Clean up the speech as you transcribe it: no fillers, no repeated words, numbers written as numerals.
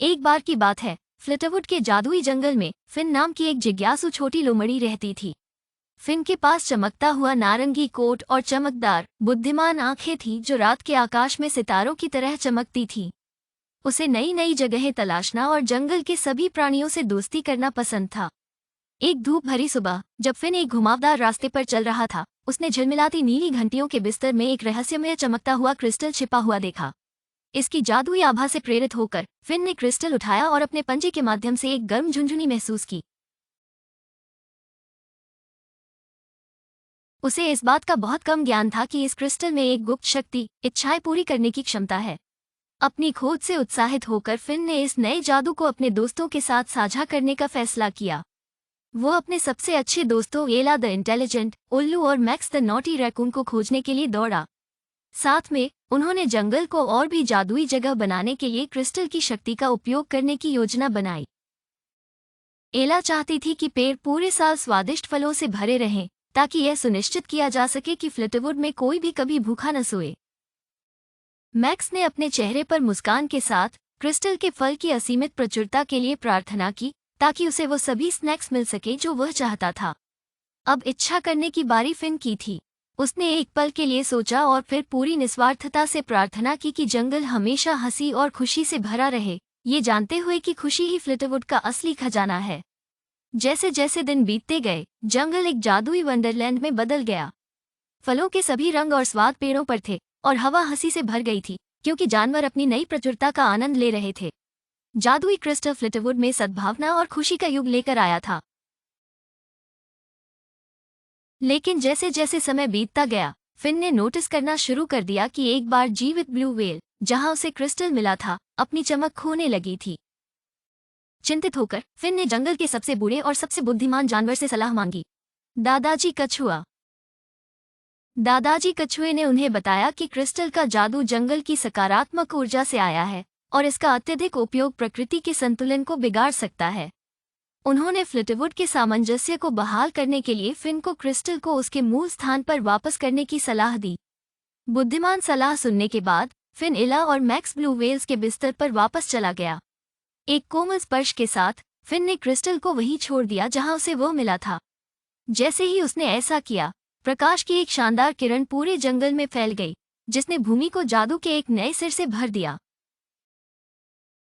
एक बार की बात है, फ्लिटरवुड के जादुई जंगल में फिन नाम की एक जिज्ञासु छोटी लोमड़ी रहती थी। फिन के पास चमकता हुआ नारंगी कोट और चमकदार बुद्धिमान आंखें थीं जो रात के आकाश में सितारों की तरह चमकती थीं। उसे नई नई जगहें तलाशना और जंगल के सभी प्राणियों से दोस्ती करना पसंद था। एक धूप भरी सुबह, जब फिन एक घुमावदार रास्ते पर चल रहा था, उसने झिलमिलाती नीली घंटियों के बिस्तर में एक रहस्यमय चमकता हुआ क्रिस्टल छिपा हुआ देखा। इसकी जादुई आभा से प्रेरित होकर फिन ने क्रिस्टल उठाया और अपने पंजे के माध्यम से एक गर्म झुनझुनी महसूस की। उसे इस बात का बहुत कम ज्ञान था कि इस क्रिस्टल में एक गुप्त शक्ति, इच्छाएं पूरी करने की क्षमता है। अपनी खोज से उत्साहित होकर फिन ने इस नए जादू को अपने दोस्तों के साथ साझा करने का फैसला किया। वो अपने सबसे अच्छे दोस्तों एला द इंटेलिजेंट, उल्लू और मैक्स द नॉटी रैकून को खोजने के लिए दौड़ा। साथ में उन्होंने जंगल को और भी जादुई जगह बनाने के लिए क्रिस्टल की शक्ति का उपयोग करने की योजना बनाई। एला चाहती थी कि पेड़ पूरे साल स्वादिष्ट फलों से भरे रहें, ताकि यह सुनिश्चित किया जा सके कि फ्लिटरवुड में कोई भी कभी भूखा न सोए। मैक्स ने अपने चेहरे पर मुस्कान के साथ क्रिस्टल के फल की असीमित प्रचुरता के लिए प्रार्थना की, ताकि उसे वो सभी स्नैक्स मिल सके जो वह चाहता था। अब इच्छा करने की बारी फिन की थी। उसने एक पल के लिए सोचा और फिर पूरी निस्वार्थता से प्रार्थना की कि जंगल हमेशा हंसी और खुशी से भरा रहे, ये जानते हुए कि खुशी ही फ्लिटरवुड का असली खजाना है। जैसे जैसे दिन बीतते गए, जंगल एक जादुई वंडरलैंड में बदल गया। फलों के सभी रंग और स्वाद पेड़ों पर थे और हवा हंसी से भर गई थी, क्योंकि जानवर अपनी नई प्रचुरता का आनंद ले रहे थे। जादुई क्रिस्टल फ्लिटरवुड में सद्भावना और खुशी का युग लेकर आया था। लेकिन जैसे जैसे समय बीतता गया, फिन ने नोटिस करना शुरू कर दिया कि एक बार जीवित ब्लू व्हेल, जहां उसे क्रिस्टल मिला था, अपनी चमक खोने लगी थी। चिंतित होकर फिन ने जंगल के सबसे बूढ़े और सबसे बुद्धिमान जानवर से सलाह मांगी, दादाजी कछुआ। दादाजी कछुए ने उन्हें बताया कि क्रिस्टल का जादू जंगल की सकारात्मक ऊर्जा से आया है और इसका अत्यधिक उपयोग प्रकृति के संतुलन को बिगाड़ सकता है। उन्होंने फ्लिटरवुड के सामंजस्य को बहाल करने के लिए फिन को क्रिस्टल को उसके मूल स्थान पर वापस करने की सलाह दी। बुद्धिमान सलाह सुनने के बाद फिन इला और मैक्स ब्लू व्हेल्स के बिस्तर पर वापस चला गया। एक कोमल स्पर्श के साथ फिन ने क्रिस्टल को वहीं छोड़ दिया जहां उसे वो मिला था। जैसे ही उसने ऐसा किया, प्रकाश की एक शानदार किरण पूरे जंगल में फैल गई, जिसने भूमि को जादू के एक नए सिर से भर दिया।